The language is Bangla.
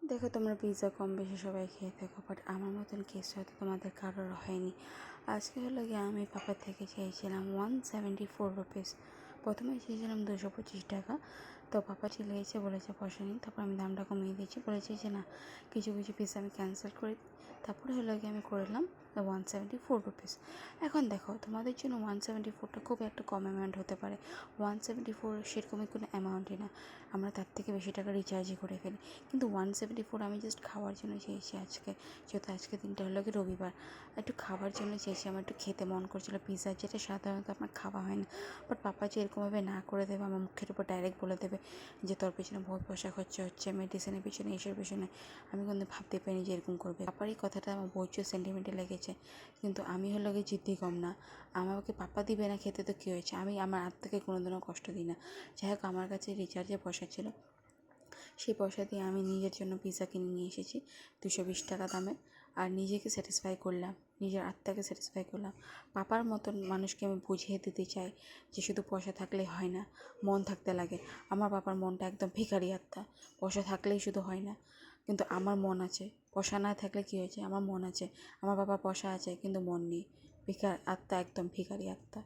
দেখো তোমরা পিৎজা কম বেশি সবাই খেয়ে থাকো, বাট আমার মতন কেস হয়তো তোমাদের কারোর হয়নি। আজকে হলো গিয়ে আমি পাপার থেকে চেয়েছিলাম 174 রুপিস। প্রথমে চেয়েছিলাম 225 টাকা। তো পাপা চলে গেছে, বলেছে পয়সা নেই। তারপর আমি দামটা কমিয়ে দিয়েছি, বলেছি যে না, কিছু কিছু পিস আমি ক্যান্সেল করে দিই। তারপরে হলো গিয়ে আমি করলাম 174 রুপিস। এখন দেখো, তোমাদের জন্য 174টা খুব একটা কম অ্যামাউন্ট হতে পারে। 174 সেরকমই কোনো অ্যামাউন্টই না, আমরা তার থেকে বেশি টাকা রিচার্জই করে ফেলি। কিন্তু 174 আমি জাস্ট খাওয়ার জন্য চেয়েছি আজকে, যেহেতু আজকে দিনটা হলো কি রবিবার। একটু খাবার জন্য চেয়েছি, আমার একটু খেতে মন করছিলো পিৎজা, যেটা সাধারণত আমার খাওয়া হয় না। বাট পাপা যে এরকমভাবে না করে দেবে, আমার মুখের উপর ডাইরেক্ট বলে দেবে যে তোর পেছনে বহুত পয়সা খরচা হচ্ছে, মেডিসিনের পিছনে, এসের পেছনে, আমি কিন্তু ভাবতে পারিনি যে এরকম করবে। পাপার এই কথাটা আমার প্রচুর সেন্টিমেন্টে লেগেছে। কিন্তু আমি হলো গিয়ে জিদ্দি কম না, আমাকে পাপা দিবে না খেতে তো কী হয়েছে, আমি আমার আত্মাকে কোনোদিনও কষ্ট দিই না। যাই হোক, আমার কাছে রিচার্জের পয়সা ছিল, সেই পয়সা দিয়ে আমি নিজের জন্য পিৎজা কিনে নিয়ে এসেছি 220 টাকা দামে। আর নিজেকে স্যাটিসফাই করলাম, নিজের আত্মাকে স্যাটিসফাই করলাম। পাপার মতন মানুষকে আমি বুঝিয়ে দিতে চাই যে শুধু পয়সা থাকলেই হয় না, মন থাকতে লাগে। আমার পাপার মনটা একদম ভিখারি আত্মা, পয়সা থাকলেই শুধু হয় না। কিন্তু আমার মন আছে, পয়সা না থাকলে কী হয়েছে, আমার মন আছে। আমার বাবার পয়সা আছে কিন্তু মন নেই, ভিখার আত্মা, একদম ভিখারি আত্মা।